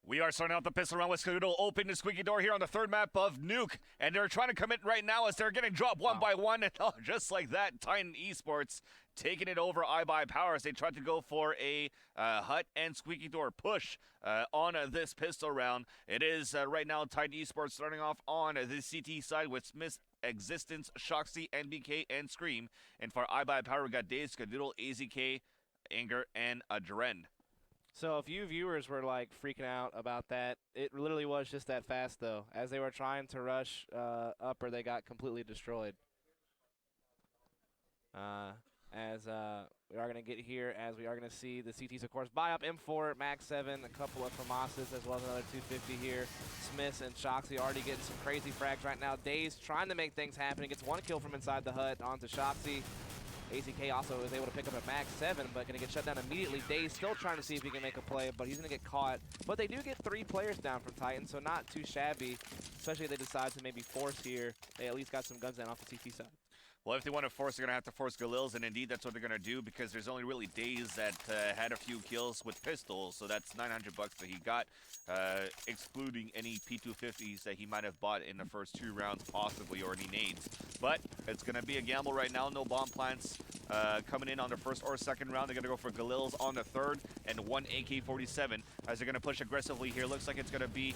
We are starting out the pistol round with Skadoodle open the squeaky door here on the third map of Nuke. And they're trying to commit right now as they're getting dropped one by one. And just like that, Titan Esports taking it over iBUYPOWER as they tried to go for a hut and squeaky door push on this pistol round. It is right now Titan Esports starting off on the CT side with Smith, Existence, Shoxy, NBK, and Scream. And for iBUYPOWER, we got Daze, Skadoodle, AZK, Anger, and Adren. So a few viewers were like freaking out about that. It literally was just that fast though. As they were trying to rush upper, they got completely destroyed. We are going to get here, as we are going to see the CTs, of course, buy up M4, Max 7, a couple of Famasas, as well as another 250 here. Smiths and Shoxy already getting some crazy frags right now. Daze trying to make things happen. He gets one kill from inside the hut onto Shoxy. AZK also is able to pick up a Max 7, but going to get shut down immediately. Daze still trying to see if he can make a play, but he's going to get caught. But they do get 3 players down from Titan, so not too shabby, especially if they decide to maybe force here. They at least got some guns down off the CT side. Well, if they want to force, they're going to have to force Galils, and indeed that's what they're going to do because there's only really Daze that had a few kills with pistols, so that's $900 that he got, excluding any P250s that he might have bought in the first 2 rounds, possibly, or any nades. But it's going to be a gamble right now. No bomb plants coming in on the first or second round. They're going to go for Galils on the third and 1 AK-47 as they're going to push aggressively here. Looks like it's going to be,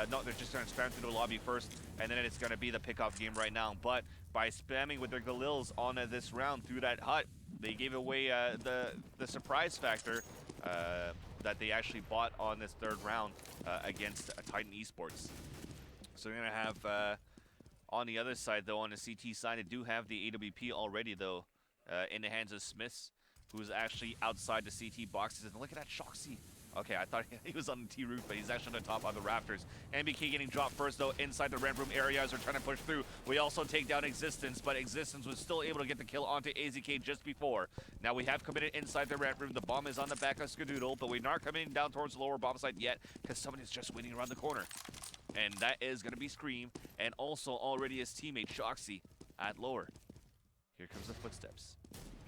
no, they're just going to spam through the lobby first, and then it's going to be the pickoff game right now. But by spamming with their Galils on this round through that hut, they gave away the surprise factor that they actually bought on this third round against Titan Esports. So we're going to have, on the other side, though, on the CT side, they do have the AWP already, though, in the hands of Smiths, who's actually outside the CT boxes. And look at that Shoxy. Okay, I thought he was on the T roof, but he's actually on the top of the rafters. NBK getting dropped first, though, inside the red room area as they're trying to push through. We also take down Existence, but Existence was still able to get the kill onto AZK just before. Now we have committed inside the red room. The bomb is on the back of Skadoodle, but we're not coming down towards the lower bomb site yet because somebody's just waiting around the corner. And that is going to be Scream, and also already his teammate, Shoxy, at lower. Here comes the footsteps.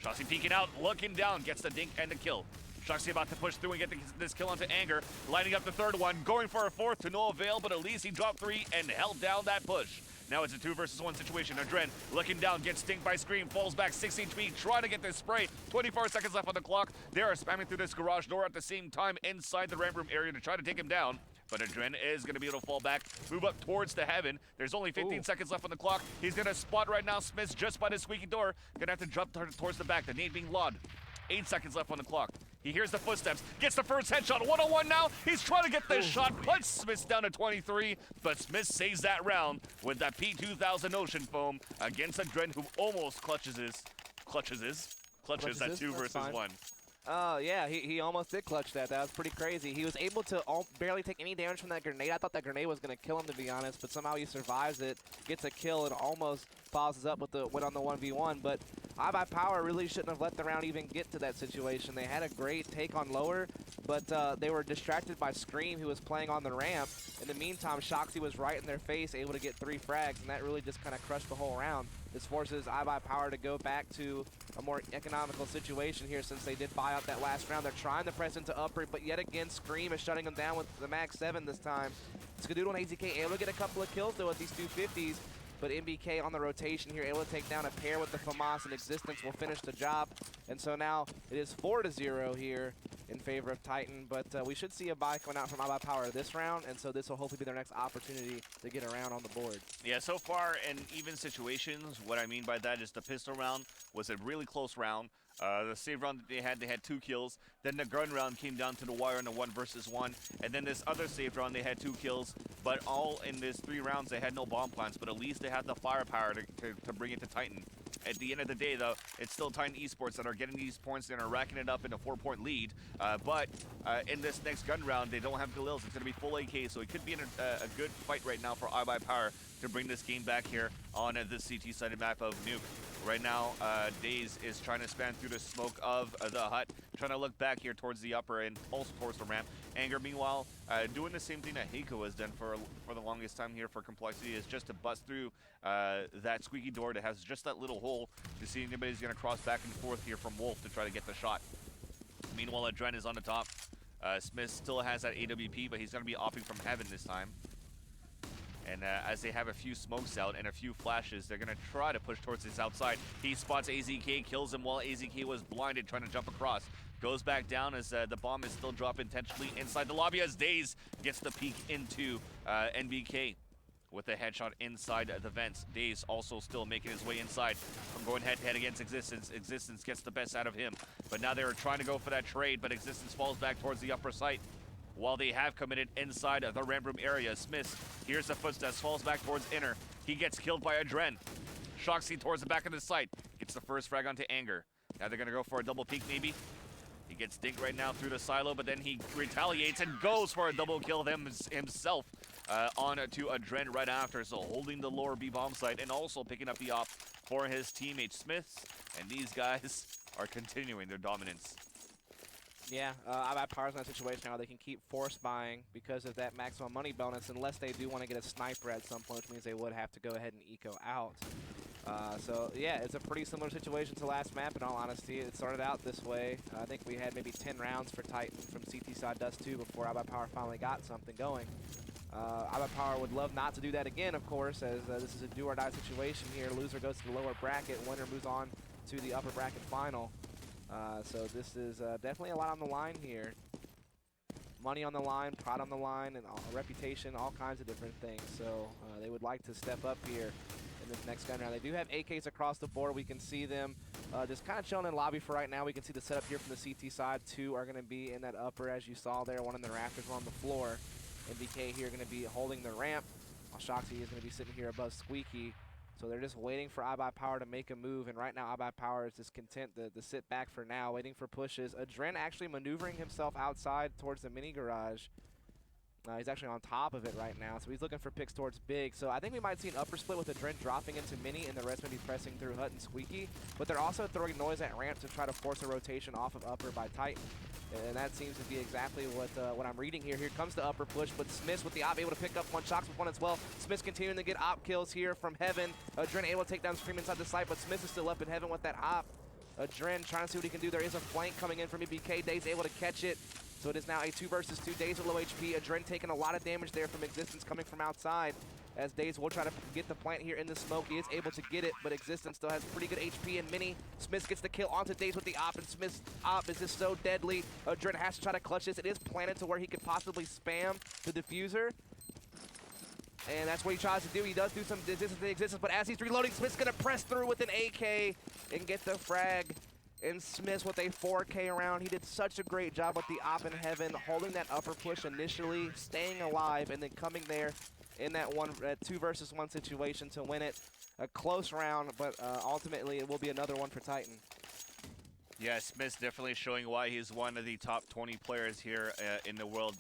Shoxy peeking out, looking down, gets the dink and the kill. Shoxy about to push through and get this kill onto Anger, lining up the third one, going for a fourth to no avail, but at least he dropped 3 and held down that push. Now it's a 2 versus 1 situation. Adren looking down, gets stinked by Scream, falls back 6 HP, trying to get this spray. 24 seconds left on the clock. They are spamming through this garage door at the same time inside the ramp room area to try to take him down. But Adren is going to be able to fall back, move up towards the heaven. There's only 15 seconds left on the clock. He's going to spot right now Smiths just by the squeaky door. Going to have to jump towards the back. The nade being lobbed. 8 seconds left on the clock. He hears the footsteps, gets the first headshot, one-on-one now. He's trying to get this shot, puts Smiths down to 23, but Smiths saves that round with that P2000 Ocean Foam against Adren, who almost clutches that 2 versus 1. Oh, yeah, he almost did clutch that. That was pretty crazy. He was able to barely take any damage from that grenade. I thought that grenade was going to kill him, to be honest, but somehow he survives it, gets a kill, and almost pauses up with the win on the 1v1. But iBUYPOWER really shouldn't have let the round even get to that situation. They had a great take on lower, but they were distracted by Scream, who was playing on the ramp. In the meantime, Shoxy was right in their face, able to get 3 frags, and that really just kind of crushed the whole round. This forces iBUYPOWER to go back to a more economical situation here since they did buy out that last round. They're trying to press into upper, but yet again, Scream is shutting them down with the Max 7 this time. Skadoodle and AZK able to get a couple of kills, though, with these 250s. But NBK on the rotation here, able to take down a pair with the FAMAS, and Existence will finish the job. And so now it is 4-0 here in favor of Titan. But we should see a buy coming out from iBUYPOWER this round, and so this will hopefully be their next opportunity to get around on the board. Yeah, so far in even situations, what I mean by that is the pistol round was a really close round. The save round that they had 2 kills. Then the gun round came down to the wire in a 1 versus 1. And then this other save round, they had 2 kills. But all in these 3 rounds, they had no bomb plants. But at least they had the firepower to bring it to Titan. At the end of the day, though, it's still Titan Esports that are getting these points and are racking it up in a 4-point lead. But in this next gun round, they don't have Galils. It's going to be full AK, so it could be a good fight right now for iBUYPOWER to bring this game back here on this CT-sided map of Nuke. Right now, Daze is trying to span through the smoke of the hut, trying to look back here towards the upper and also towards the ramp. Anger, meanwhile, doing the same thing that Heiko has done for the longest time here for Complexity, is just to bust through that squeaky door that has just that little hole to see if anybody's going to cross back and forth here from Wolf to try to get the shot. Meanwhile, Adren is on the top. Smith still has that AWP, but he's going to be opting from Heaven this time. And as they have a few smokes out and a few flashes, they're going to try to push towards this outside. He spots AZK, kills him while AZK was blinded, trying to jump across. Goes back down as the bomb is still dropped intentionally inside the lobby as Daze gets the peek into NBK with a headshot inside the vents. Daze also still making his way inside from going head-to-head against Existence. Existence gets the best out of him. But now they're trying to go for that trade, but Existence falls back towards the upper site. While they have committed inside the ramp room area, Smith hears the footsteps, falls back towards inner. He gets killed by Adren. Shoxy towards the back of the site. Gets the first frag onto Anger. Now they're going to go for a double peek maybe. He gets dinked right now through the silo, but then he retaliates and goes for a double kill himself on to Adren right after. So holding the lower B bomb site and also picking up the op for his teammate Smiths. And these guys are continuing their dominance. Yeah, iBUYPOWER's in a situation now they can keep force buying because of that maximum money bonus unless they do want to get a sniper at some point, which means they would have to go ahead and eco out. So yeah, it's a pretty similar situation to last map in all honesty. It started out this way. I think we had maybe 10 rounds for Titan from CT side Dust 2 before iBUYPOWER finally got something going. iBUYPOWER would love not to do that again, of course, as this is a do or die situation here. Loser goes to the lower bracket, winner moves on to the upper bracket final. So this is definitely a lot on the line here. Money on the line, pride on the line, and reputation, all kinds of different things. So they would like to step up here in this next gun round. They do have AKs across the board. We can see them just kind of chilling in lobby for right now. We can see the setup here from the CT side. Two are going to be in that upper, as you saw there. One in the rafters, one on the floor. NBK here going to be holding the ramp, while Shoxy is going to be sitting here above Squeaky. So they're just waiting for iBUYPOWER to make a move, and right now iBUYPOWER is just content to sit back for now, waiting for pushes. Adren actually maneuvering himself outside towards the mini garage. He's actually on top of it right now, so he's looking for picks towards big. So I think we might see an upper split with Adren dropping into mini and the rest maybe pressing through Hut and Squeaky. But they're also throwing noise at ramp to try to force a rotation off of upper by Titan. And that seems to be exactly what I'm reading here. Here comes the upper push, but Smith with the op able to pick up one, Shox with one as well. Smith continuing to get op kills here from Heaven. Adren able to take down Scream inside the site, but Smith is still up in Heaven with that op. Adren trying to see what he can do. There is a flank coming in from EBK. Daze able to catch it. So it is now a 2 versus 2. Daze with low HP. Adren taking a lot of damage there from Existence coming from outside. As Daze will try to get the plant here in the smoke. He is able to get it, but Existence still has pretty good HP and mini. Smith gets the kill onto Daze with the op, and Smith's op is just so deadly. Adren has to try to clutch this. It is planted to where he could possibly spam the diffuser. And that's what he tries to do. He does do some resistance to Existence, but as he's reloading, Smith's gonna press through with an AK and get the frag. And Smith with a 4K round. He did such a great job with the op in Heaven, holding that upper push initially, staying alive, and then coming there in that 2 versus 1 situation to win it. A close round, but ultimately it will be another one for Titan. Yeah, Smith's definitely showing why he's one of the top 20 players here in the world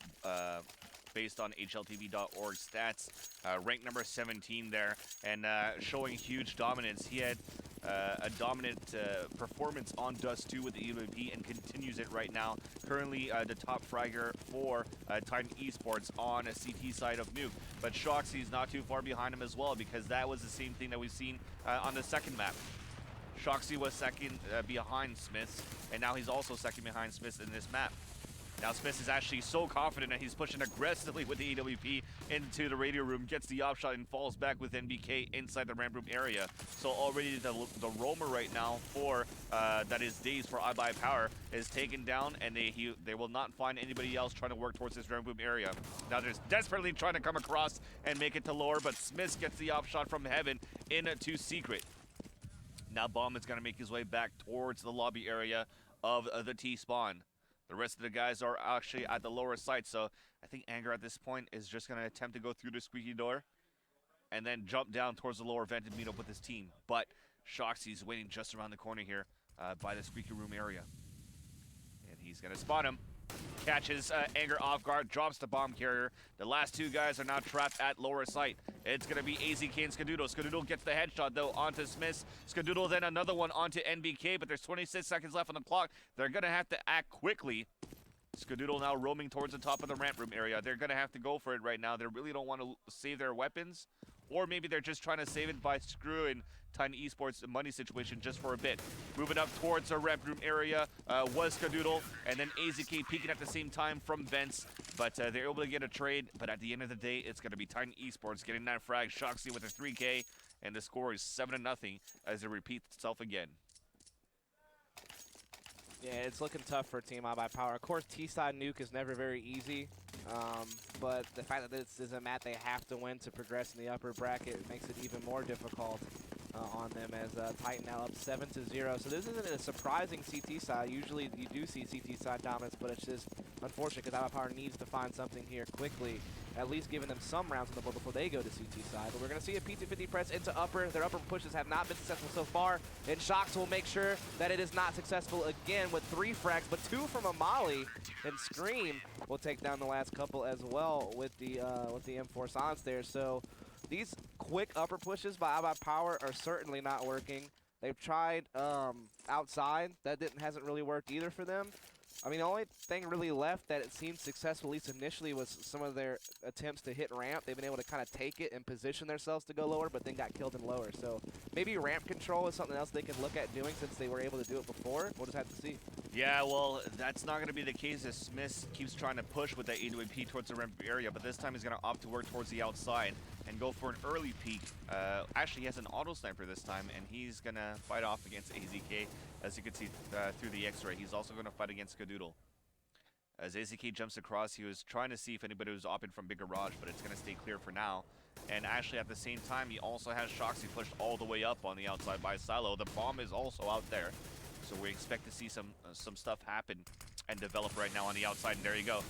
based on HLTV.org stats. Ranked number 17 there, and showing huge dominance. He had a dominant performance on Dust 2 with the EVP and continues it right now. Currently the top fragger for Titan Esports on a CT side of Nuke. But Shoxy's not too far behind him as well, because that was the same thing that we've seen on the second map. Shoxy was second behind Smiths, and now he's also second behind Smiths in this map. Now Smith is actually so confident that he's pushing aggressively with the EWP into the radio room, gets the op shot and falls back with NBK inside the ramp room area. So already the roamer right now for that is Daze for iBUYPOWER is taken down, and they will not find anybody else trying to work towards this ramp room area. Now they're desperately trying to come across and make it to lower, but Smith gets the op shot from Heaven into Secret. Now Bomb is going to make his way back towards the lobby area of the T-spawn. The rest of the guys are actually at the lower site, so I think Anger at this point is just going to attempt to go through the squeaky door and then jump down towards the lower vent and meet up with his team. But Shoxy's waiting just around the corner here by the squeaky room area. And he's going to spot him. Catches Anger off guard, drops the bomb carrier. The last 2 guys are now trapped at lower site. It's going to be AZK and Skadoodle. Skadoodle gets the headshot, though, onto Smith. Skadoodle then another one onto NBK, but there's 26 seconds left on the clock. They're going to have to act quickly. Skadoodle now roaming towards the top of the ramp room area. They're going to have to go for it right now. They really don't want to save their weapons or maybe they're just trying to save it by screwing Titan Esports money situation just for a bit. Moving up towards our rep room area was Skadoodle, and then AZK peeking at the same time from Vents, but they're able to get a trade. But at the end of the day, it's going to be Titan Esports getting that frag. Shoxy with a 3K, and the score is 7-0 as it repeats itself again. Yeah, it's looking tough for Team iBUYPOWER. Of course, T-side Nuke is never very easy, but the fact that this is a map they have to win to progress in the upper bracket makes it even more difficult on them, as Titan now up 7-0. So this isn't a surprising CT side. Usually you do see CT side dominance, but it's just unfortunate because iBUYPOWER needs to find something here quickly, at least giving them some rounds on the board before they go to CT side. But we're going to see a P250 press into upper. Their upper pushes have not been successful so far, and Shox will make sure that it is not successful again with 3 frags, but 2 from Amali, and Scream will take down the last couple as well with the M4 silence there. So these quick upper pushes by iBUYPOWER are certainly not working. They've tried outside. That hasn't really worked either for them. I mean, the only thing really left that it seemed successful, at least initially, was some of their attempts to hit ramp. They've been able to kind of take it and position themselves to go lower, but then got killed in lower. So maybe ramp control is something else they can look at doing since they were able to do it before. We'll just have to see. Yeah, well, that's not going to be the case as Smith keeps trying to push with that AWP towards the ramp area, but this time he's going to opt to work towards the outside and go for an early peek. Actually, he has an auto sniper this time, and he's going to fight off against AZK. As you can see through the X-ray, he's also going to fight against Skadoodle. As AZK jumps across, he was trying to see if anybody was opting from Big Garage, but it's going to stay clear for now. And actually, at the same time, he also has Shoxy pushed all the way up on the outside by Silo. The bomb is also out there, so we expect to see some stuff happen and develop right now on the outside. And there you go.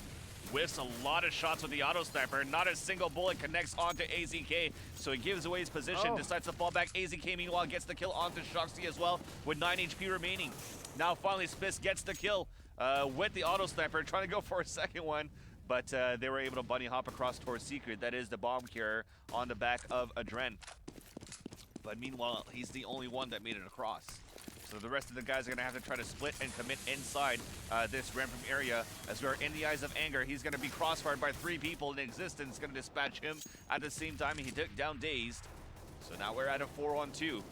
Whiffs a lot of shots with the auto sniper. Not a single bullet connects onto AZK, so he gives away his position, decides to fall back. AZK, meanwhile, gets the kill onto Shoxy as well with 9 HP remaining. Now, finally, Spiss gets the kill with the auto sniper, trying to go for a second one, but they were able to bunny hop across towards Secret. That is the bomb carrier on the back of Adren. But meanwhile, he's the only one that made it across. So the rest of the guys are going to have to try to split and commit inside this ramp room area. As we are in the eyes of Anger, he's going to be crossfired by 3 people in existence. Going to dispatch him at the same time. He took down Dazed. So now we're at a 4-on-2.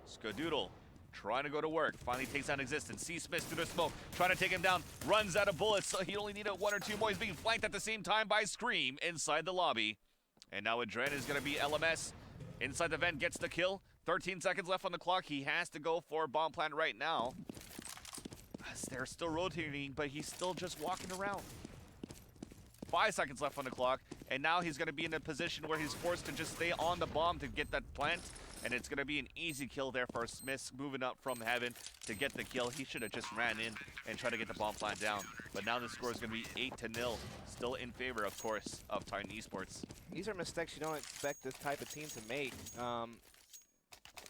Skadoodle trying to go to work. Finally takes down existence. Sees Smith through the smoke. Trying to take him down. Runs out of bullets. So he only needed 1 or 2 more. He's being flanked at the same time by Scream inside the lobby. And now Adren is going to be LMS. Inside the vent, gets the kill. 13 seconds left on the clock. He has to go for a bomb plant right now. As they're still rotating, but he's still just walking around. 5 seconds left on the clock, and now he's going to be in a position where he's forced to just stay on the bomb to get that plant, and it's going to be an easy kill there for Smith, moving up from heaven to get the kill. He should have just ran in and tried to get the bomb plant down, but now the score is going to be 8-0, still in favor, of course, of Titan Esports. These are mistakes you don't expect this type of team to make.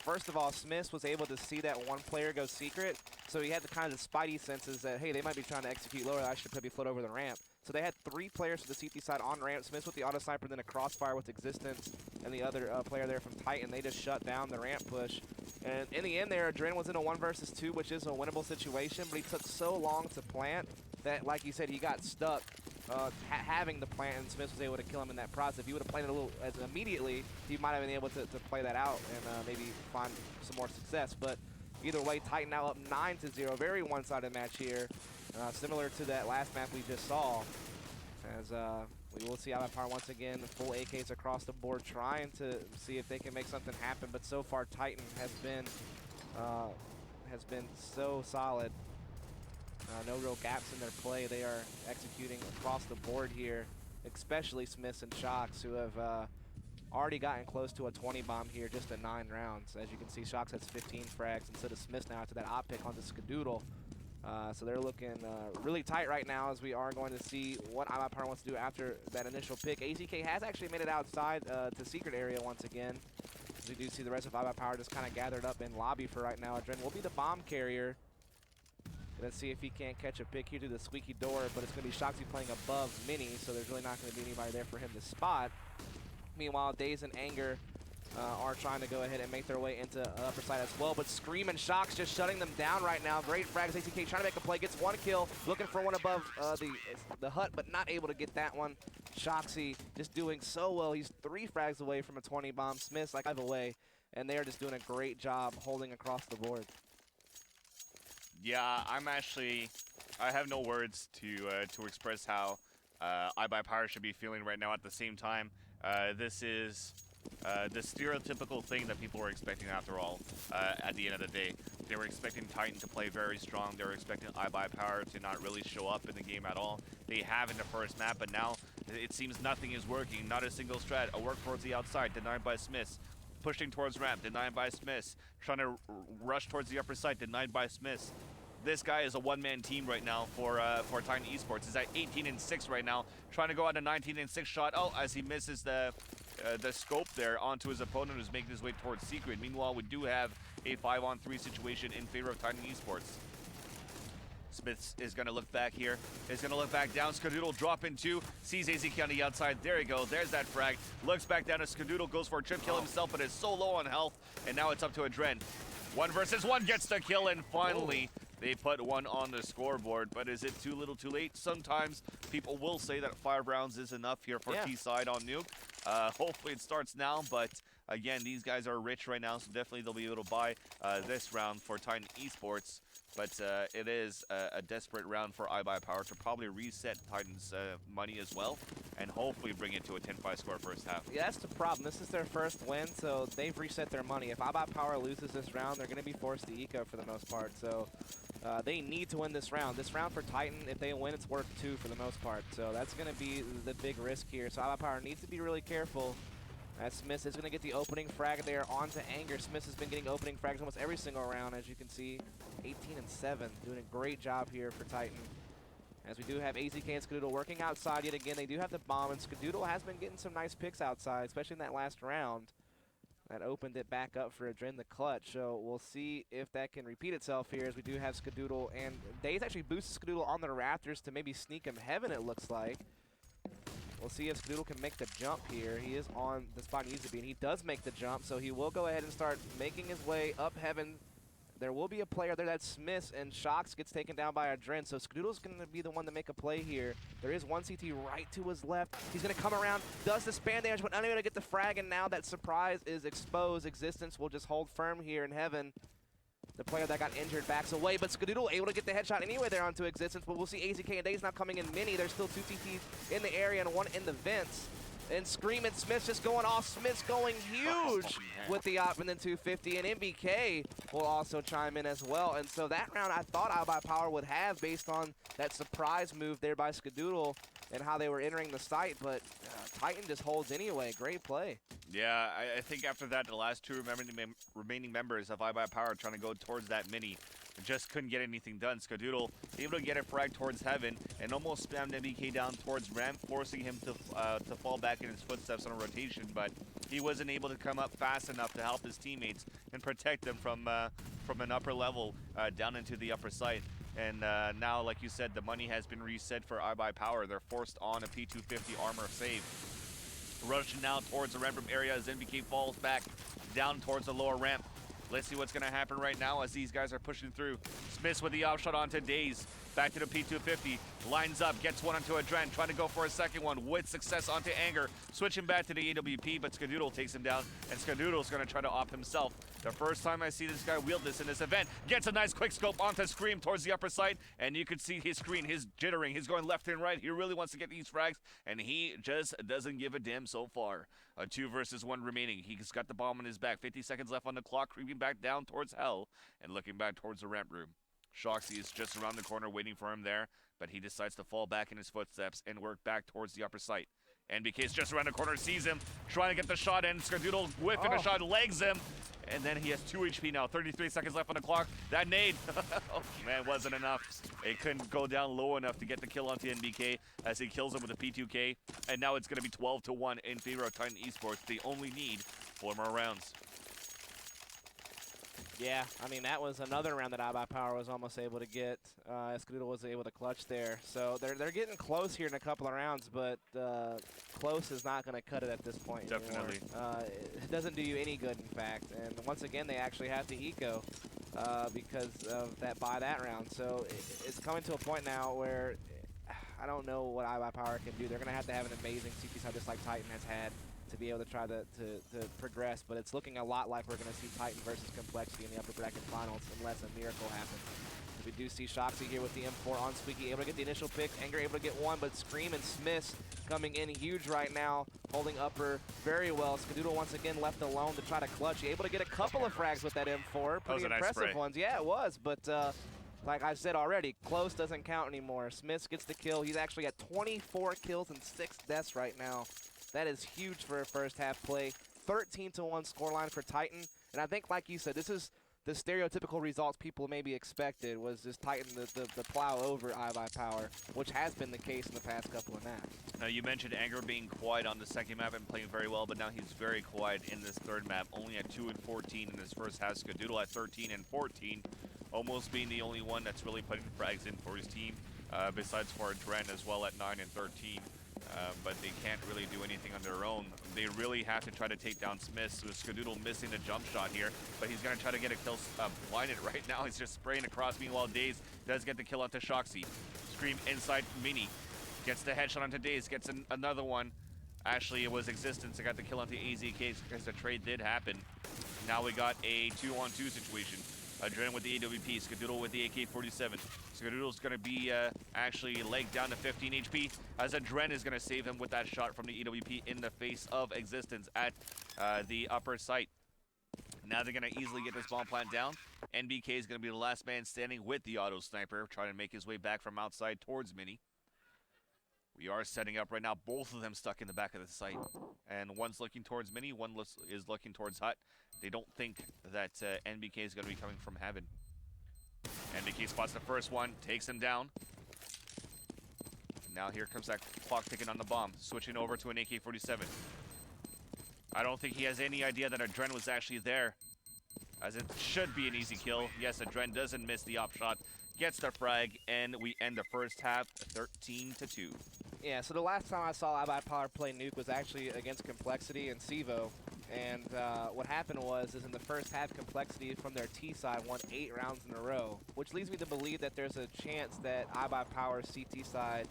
First of all, Smith was able to see that one player go secret, so he had the kind of spidey senses that, hey, they might be trying to execute lower, I should probably float over the ramp. So they had 3 players to the CT side on ramp, Smith with the auto sniper, then a crossfire with existence, and the other player there from Titan. They just shut down the ramp push. And in the end there, Adren was in a 1 versus 2, which is a winnable situation, but he took so long to plant that, like you said, he got stuck having the plant, and Smith was able to kill him in that process. If he would have planted a little as immediately, he might have been able to play that out and maybe find some more success. But either way, Titan now up 9-0. Very one-sided match here, similar to that last map we just saw. As we will see iBUYPOWER once again, full AKs across the board, trying to see if they can make something happen. But so far, Titan has been so solid. No real gaps in their play. They are executing across the board here, especially Smiths and Shox, who have already gotten close to a 20 bomb here just in 9 rounds. As you can see, Shox has 15 frags instead of Smiths now after that op pick onto Skadoodle. So they're looking really tight right now, as we are going to see what iBUYPOWER wants to do after that initial pick. AZK has actually made it outside to secret area once again. As we do see the rest of iBUYPOWER just kind of gathered up in lobby for right now. Adren will be the bomb carrier. Let's see if he can't catch a pick here through the squeaky door, but it's going to be Shoxy playing above Mini, so there's really not going to be anybody there for him to spot. Meanwhile, Daze and Anger are trying to go ahead and make their way into upper side as well. But Scream and Shock's just shutting them down right now. Great frags. ACK trying to make a play, gets one kill, looking for one above the hut, but not able to get that one. Shoxy just doing so well. He's 3 frags away from a 20 bomb. Smith's like 5 away, and they are just doing a great job holding across the board. Yeah, I have no words to express how iBUYPOWER should be feeling right now. At the same time, this is the stereotypical thing that people were expecting after all. At the end of the day, they were expecting Titan to play very strong. They were expecting iBUYPOWER to not really show up in the game at all. They have in the first map, but now it seems nothing is working. Not a single strat. A work towards the outside, denied by Smith. Pushing towards ramp, denied by Smith. Trying to rush towards the upper side, denied by Smith. This guy is a one-man team right now for Titan Esports. He's at 18 and 6 right now, trying to go on a 19 and 6 shot. Oh, as he misses the scope there onto his opponent, who's making his way towards Secret. Meanwhile, we do have a 5-on-3 situation in favor of Titan Esports. Smith is going to look back here. He's going to look back down. Skadoodle drop in 2. Sees AZK on the outside. There you go. There's that frag. Looks back down as Skadoodle goes for a trip kill himself, but is so low on health. And now it's up to Adren. 1 versus 1 gets the kill, and finally they put 1 on the scoreboard. But is it too little too late? Sometimes people will say that 5 rounds is enough here for T-side on Nuke. Hopefully it starts now, but again, these guys are rich right now, so definitely they'll be able to buy this round for Titan Esports. But it is a desperate round for iBUYPOWER to probably reset Titan's money as well, and hopefully bring it to a 10-5 score first half. Yeah, that's the problem. This is their first win, so they've reset their money. If iBUYPOWER loses this round, they're going to be forced to eco for the most part. So they need to win this round. This round for Titan, if they win, it's worth 2 for the most part. So that's going to be the big risk here. So iBUYPOWER needs to be really careful. As Smith is going to get the opening frag there onto Anger. Smith has been getting opening frags almost every single round, as you can see. 18 and 7, doing a great job here for Titan. As we do have AZK and Skadoodle working outside yet again. They do have the bomb, and Skadoodle has been getting some nice picks outside, especially in that last round. That opened it back up for Adren the clutch. So we'll see if that can repeat itself here, as we do have Skadoodle. And Daze actually boosted Skadoodle on the rafters to maybe sneak him heaven, it looks like. We'll see if Skadoodle can make the jump here. He is on the spot he needs to be, and he does make the jump, so he will go ahead and start making his way up heaven. There will be a player there, that's Smith, and Shox gets taken down by Adren, so Skadoodle's going to be the one to make a play here. There is one CT right to his left. He's going to come around, does the span damage, but unable to get the frag, and now that surprise is exposed. Existence will just hold firm here in heaven. The player that got injured backs away, but Skadoodle able to get the headshot anyway there onto Existence, but we'll see AZK and Daze now coming in mini. There's still 2 TTs in the area and 1 in the vents. And Scream and Smith just going off. Smith's going huge with the op and then 250, and MBK will also chime in as well. And so that round I thought iBUYPOWER would have, based on that surprise move there by Skadoodle and how they were entering the site, but Titan just holds anyway. Great play. Yeah, I think after that, the last 2 remaining members of iBUYPOWER trying to go towards that mini just couldn't get anything done. Skadoodle able to get a frag towards heaven and almost spammed MBK down towards ramp, forcing him to fall back in his footsteps on a rotation, but he wasn't able to come up fast enough to help his teammates and protect them from an upper level down into the upper site. And now, like you said, the money has been reset for iBUYPOWER. They're forced on a P250 armor save. Rushing now towards the ramp room area as NBK falls back down towards the lower ramp. Let's see what's going to happen right now as these guys are pushing through. Smith with the offshot onto Daze. Back to the P250. Lines up, gets one onto Adren. Trying to go for a second one with success onto Anger. Switching back to the AWP, but Skadoodle takes him down. And Skadoodle's going to try to op himself. The first time I see this guy wield this in this event. Gets a nice quick scope onto Scream towards the upper side. And you can see his screen, his jittering. He's going left and right. He really wants to get these frags. And he just doesn't give a damn so far. A 2 versus 1 remaining. He's got the bomb on his back. 50 seconds left on the clock. Creeping back down towards hell. And looking back towards the ramp room. Shoxy is just around the corner waiting for him there, but he decides to fall back in his footsteps and work back towards the upper site. NBK is just around the corner, sees him, trying to get the shot in. Skadoodle whiffing a shot, legs him, and then he has 2 HP now. 33 seconds left on the clock. That nade, oh man, wasn't enough. It couldn't go down low enough to get the kill onto NBK as he kills him with a P2K, and now it's going to be 12-1 in favor of Titan Esports. They only need 4 more rounds. Yeah, I mean, that was another round that iBUYPOWER was almost able to get. Skadoodle was able to clutch there. So they're getting close here in a couple of rounds, but close is not going to cut it at this point Definitely. anymore. It doesn't do you any good, in fact. And once again, they actually have to eco because of that by that round. So it's coming to a point now where I don't know what iBUYPOWER can do. They're going to have an amazing CT side just like Titan has had to be able to try to progress, but it's looking a lot like we're going to see Titan versus Complexity in the upper bracket finals unless a miracle happens. We do see Shoxy here with the M4 on Squeaky, able to get the initial pick. Anger able to get one, but Scream and Smith coming in huge right now, holding upper very well. Skadoodle once again left alone to try to clutch. Able to get a couple of frags with that M4. Pretty impressive ones. Yeah, it was, but like I said already, close doesn't count anymore. Smith gets the kill. He's actually at 24 kills and 6 deaths right now. That is huge for a first half play. 13-1 scoreline for Titan. And I think, like you said, this is the stereotypical results people maybe expected, was just Titan the plow over iBUYPOWER, which has been the case in the past couple of maps. Now, you mentioned Anger being quiet on the second map and playing very well, but now he's very quiet in this third map, only at 2 and 14 in his first half. Skadoodle at 13 and 14, almost being the only one that's really putting frags in for his team, besides for Dren as well at 9 and 13. But they can't really do anything on their own. They really have to try to take down Smith. So Skadoodle missing the jump shot here, but he's going to try to get a kill blinded right now. He's just spraying across. Meanwhile, Daze does get the kill onto Shoxy. Scream inside Mini. Gets the headshot onto Daze. Gets another one. Actually, it was Existence that got the kill onto AZK because the trade did happen. Now we got a 2-on-2 situation. Adren with the AWP, Skadoodle with the AK-47. Skadoodle's going to be actually legged down to 15 HP, as Adren is going to save him with that shot from the AWP in the face of Existence at the upper site. Now they're going to easily get this bomb plant down. NBK is going to be the last man standing with the auto sniper, trying to make his way back from outside towards Mini. We are setting up right now, both of them stuck in the back of the site. And one's looking towards Mini, one is looking towards Hut. They don't think that NBK is going to be coming from Heaven. NBK spots the first one, takes him down. And now here comes that clock ticking on the bomb, switching over to an AK-47. I don't think he has any idea that Adren was actually there, as it should be an easy kill. Yes, Adren doesn't miss the op shot, gets the frag, and we end the first half 13-2. Yeah, so the last time I saw iBUYPOWER play Nuke was actually against Complexity and Sevo. And what happened was, in the first half, Complexity from their T side won 8 rounds in a row, which leads me to believe that there's a chance that iBUYPOWER's CT side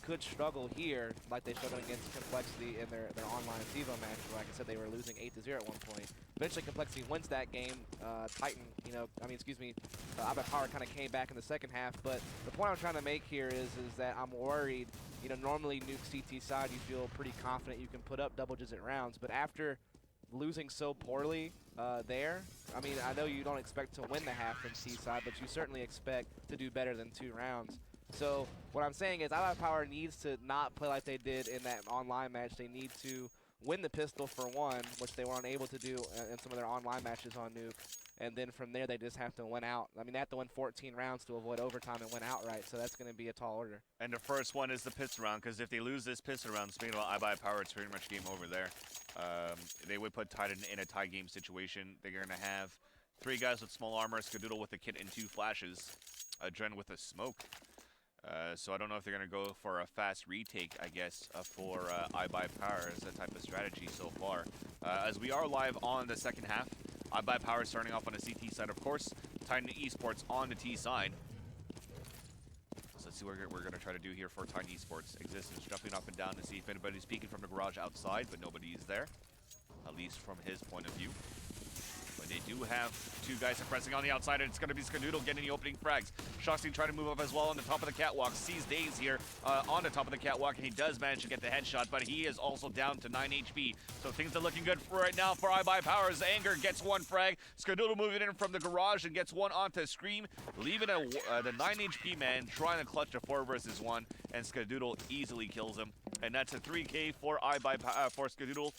could struggle here, like they struggled against Complexity in their online Sevo match. Like I said, they were losing 8-0 at one point. Eventually, Complexity wins that game. Titan, iBUYPOWER kind of came back in the second half. But the point I'm trying to make here is that I'm worried. Normally Nuke CT side, you feel pretty confident you can put up double-digit rounds, but after losing so poorly there, I mean, I know you don't expect to win the half from C side, but you certainly expect to do better than 2 rounds. So what I'm saying is iBUYPOWER needs to not play like they did in that online match. They need to win the pistol for one, which they were unable to do in some of their online matches on Nuke. And then from there, they just have to win out. I mean, they have to win 14 rounds to avoid overtime and win outright, so that's going to be a tall order. And the first one is the pistol round, because if they lose this pistol round, speaking about iBUYPOWER, it's pretty much game over there. They would put Titan in a tie game situation. They're going to have 3 guys with small armor, Skadoodle with a kit and 2 flashes, Adren with a smoke. So I don't know if they're going to go for a fast retake, I guess, for iBUYPOWER as a type of strategy so far. As we are live on the second half, iBUYPOWER starting off on the CT side, of course. Titan Esports on the T side. So let's see what we're going to try to do here for Titan Esports. Existence jumping up and down to see if anybody's peeking from the garage outside, but nobody is there, at least from his point of view. But they do have 2 guys pressing on the outside, and it's going to be Skadoodle getting the opening frags. Shoxy trying to move up as well on the top of the catwalk. Sees Daze here on the top of the catwalk, and he does manage to get the headshot, but he is also down to 9 HP. So things are looking good for right now for iBUYPOWER. Anger gets 1 frag. Skadoodle moving in from the garage and gets 1 onto Scream, leaving the 9 HP man trying to clutch a 4 versus 1, and Skadoodle easily kills him. And that's a 3K for Skadoodle,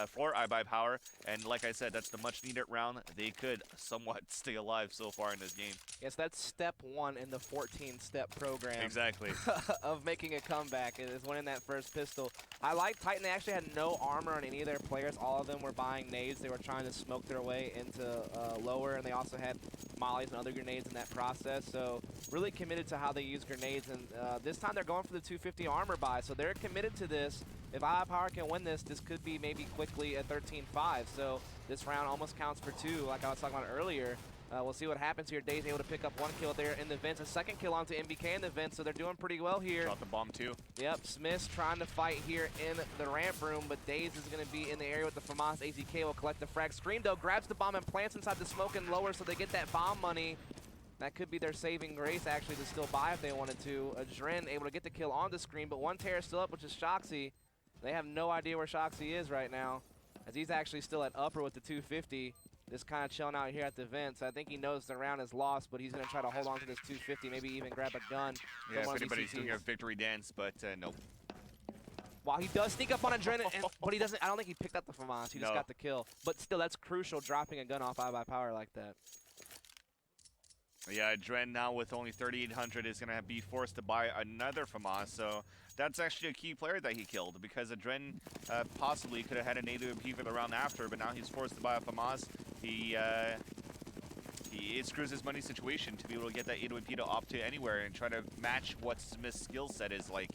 for iBUYPOWER. And like I said, that's the much needed round round, they could somewhat stay alive so far in this game. Yes, that's step 1 in the 14-step program. Exactly. Of making a comeback is winning that first pistol. I like Titan. They actually had no armor on any of their players. All of them were buying nades. They were trying to smoke their way into lower, and they also had mollies and other grenades in that process. So really committed to how they use grenades. And this time they're going for the 250 armor buy. So they're committed to this. If iBUYPOWER can win this, this could be maybe quickly a 13-5. So this round almost counts for 2, like I was talking about earlier. We'll see what happens here. Days able to pick up 1 kill there in the vents, a 2nd kill onto MBK in the vents, so they're doing pretty well here. Drop the bomb too. Yep, Smith's trying to fight here in the ramp room, but Days is going to be in the area with the FAMAS. AZK will collect the frag. Scream, though, grabs the bomb and plants inside the smoke and lower, so they get that bomb money. That could be their saving grace, actually, to still buy if they wanted to. Adren able to get the kill on the Scream, but one Terror still up, which is Shoxy. They have no idea where Shoxy is right now, as he's actually still at upper with the 250. Just kind of chilling out here at the vents. I think he knows the round is lost, but he's going to try to hold on to this 250, maybe even grab a gun. Yeah, if anybody's doing a victory dance, but nope. While he does sneak up on Adren, but he doesn't. I don't think he picked up the FAMAS. He just got the kill. But still, that's crucial, dropping a gun off iBUYPOWER like that. Yeah, Adren now with only 3,800 is going to be forced to buy another FAMAS, so that's actually a key player that he killed, because Adren possibly could have had an AWP for the round after, but now he's forced to buy a FAMAS. It screws his money situation to be able to get that AWP to opt to anywhere and try to match what Smith's skill set is like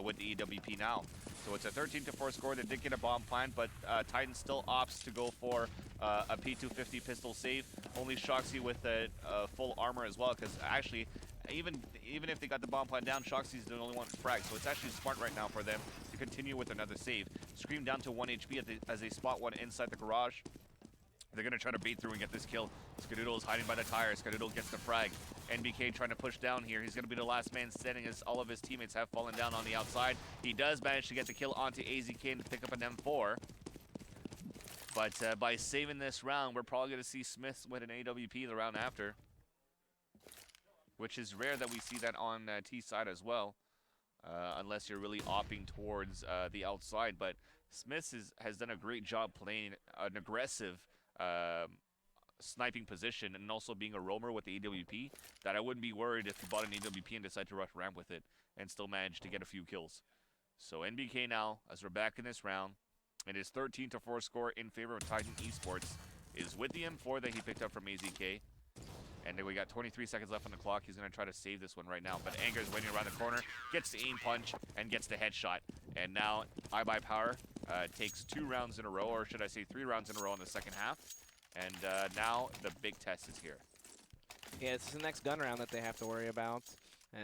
with the AWP now. So it's a 13-4 score. They did get a bomb plant, but Titan still opts to go for a P250 pistol save. Only Shoxy with a full armor as well, because actually, even if they got the bomb plant down, Shoxy's the only one frag. So it's actually smart right now for them to continue with another save. Scream down to 1 HP as they spot one inside the garage. They're going to try to bait through and get this kill. Skadoodle is hiding by the tires. Skadoodle gets the frag. NBK trying to push down here. He's going to be the last man standing as all of his teammates have fallen down on the outside. He does manage to get the kill onto AZK and pick up an M4. But by saving this round, we're probably going to see Smith with an AWP the round after, which is rare that we see that on T side as well, unless you're really opting towards the outside. But Smith has done a great job playing an aggressive sniping position and also being a roamer with the AWP, that I wouldn't be worried if he bought an AWP and decided to rush ramp with it and still manage to get a few kills. So NBK now, as we're back in this round, and his 13-4 score in favor of Titan Esports is with the M4 that he picked up from AZK. And then we got 23 seconds left on the clock. He's going to try to save this one right now. But Anger is waiting around the corner, gets the aim punch, and gets the headshot. And now iBUYPOWER takes 2 rounds in a row, or should I say 3 rounds in a row in the second half. And now the big test is here. Yeah, it's the next gun round that they have to worry about,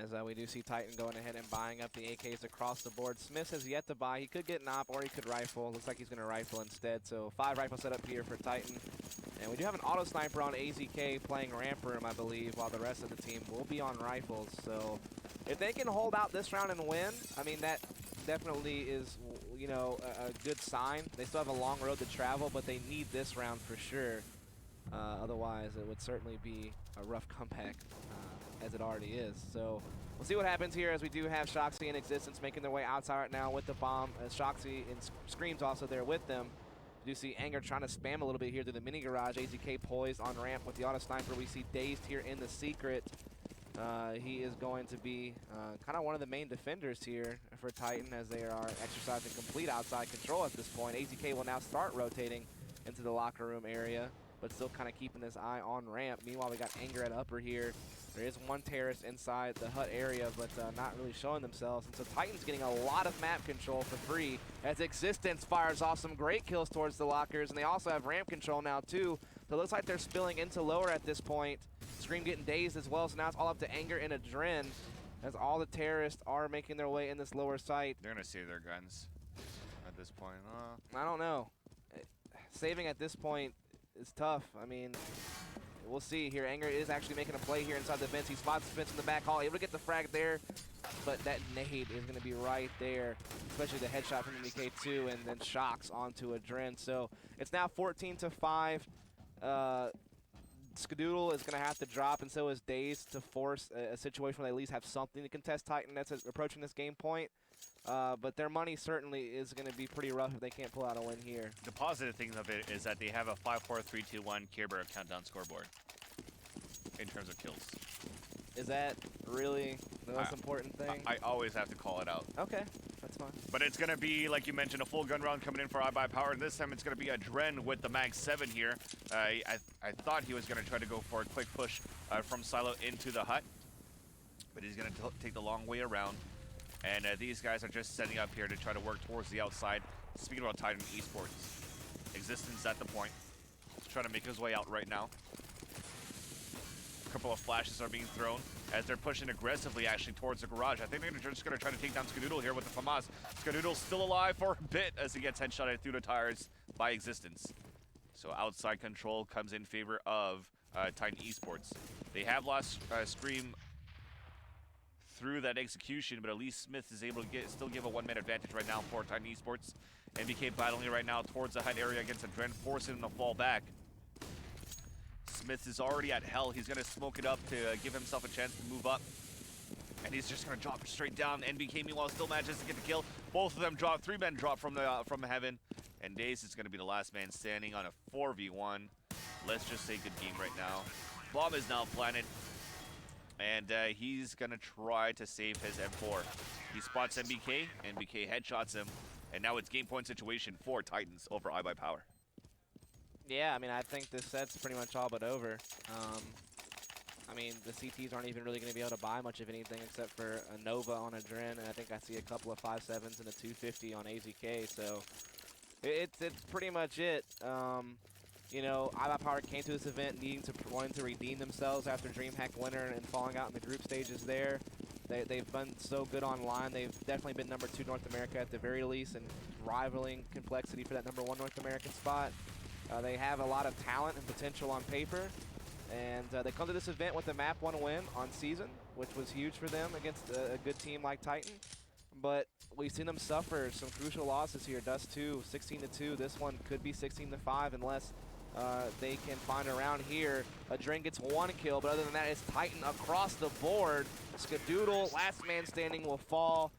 as we do see Titan going ahead and buying up the AKs across the board. Smith has yet to buy. He could get an op, or he could rifle. Looks like he's going to rifle instead. So 5 rifle setup here for Titan. And we do have an auto sniper on AZK playing ramp room, I believe, while the rest of the team will be on rifles. So if they can hold out this round and win, I mean, that definitely is, you know, a good sign. They still have a long road to travel, but they need this round for sure. Otherwise, it would certainly be a rough comeback, as it already is. So we'll see what happens here, as we do have Shoxy in existence making their way outside right now with the bomb. Shoxy and Scream's also there with them. You do see Anger trying to spam a little bit here through the mini garage. AZK poised on ramp with the auto sniper. We see Dazed here in the secret. He is going to be kind of one of the main defenders here for Titan, as they are exercising complete outside control at this point. AZK will now start rotating into the locker room area, but still kind of keeping his eye on ramp. Meanwhile, we got Anger at upper here. There is one terrorist inside the hut area, but not really showing themselves. And so Titan's getting a lot of map control for free, as Existence fires off some great kills towards the lockers, and they also have ramp control now too. So it looks like they're spilling into lower at this point. Scream getting dazed as well, so now it's all up to Anger and Adren, as all the terrorists are making their way in this lower site. They're going to save their guns at this point. I don't know. Saving at this point is tough. I mean, we'll see here. Anger is actually making a play here inside the vents. He spots the vents in the back hall, able to get the frag there, but that nade is going to be right there, especially the headshot from the MK2, and then shocks onto Adren. So it's now 14-5. Skadoodle is going to have to drop, and so is Daze, to force a situation where they at least have something to contest Titan that's approaching this game point. But their money certainly is going to be pretty rough if they can't pull out a win here. The positive thing of it is that they have a 5-4-3-2-1 Care Bear countdown scoreboard in terms of kills. Is that really the most important thing? I always have to call it out. Okay, that's fine. But it's going to be, like you mentioned, a full gun round coming in for iBUYPOWER. This time it's going to be a Dren with the Mag 7 here. I thought he was going to try to go for a quick push from Silo into the hut. But he's going to take the long way around. And these guys are just setting up here to try to work towards the outside. Speaking about Titan Esports, Existence at the point. He's trying to make his way out right now. A couple of flashes are being thrown as they're pushing aggressively actually towards the garage. I think they're just going to try to take down Skadoodle here with the FAMAS. Skadoodle's still alive for a bit as he gets headshotted through the tires by Existence. So outside control comes in favor of Titan Esports. They have lost Scream through that execution, but at least Smith is able to still give a one-man advantage right now for Titan Esports. NBK battling right now towards the hut area against a Dren, forcing him to fall back. Smith is already at hell. He's going to smoke it up to give himself a chance to move up. And he's just going to drop straight down. NBK, meanwhile, still manages to get the kill. Both of them drop. 3 men drop from heaven. And Daze is going to be the last man standing on a 4v1. Let's just say good game right now. Bomb is now planted. And he's going to try to save his M4. He spots NBK. NBK headshots him. And now it's game point situation for Titans over iBUYPOWER. Yeah, I mean, I think this set's pretty much all but over. I mean, the CTs aren't even really going to be able to buy much of anything except for a Nova on a Dren, and I think I see a couple of 5.7s and a 250 on AZK, so it's pretty much it. You know, iBUYPOWER came to this event wanting to redeem themselves after DreamHack winner and falling out in the group stages there. They've been so good online. They've definitely been number 2 North America at the very least and rivaling Complexity for that number 1 North American spot. They have a lot of talent and potential on paper, and they come to this event with a map 1 win on season, which was huge for them against a good team like Titan. But we've seen them suffer some crucial losses here. Dust 2, 16-2. This one could be 16-5 unless they can find a round here. Dren gets 1 kill, but other than that, it's Titan across the board. Skadoodle, last man standing, will fall.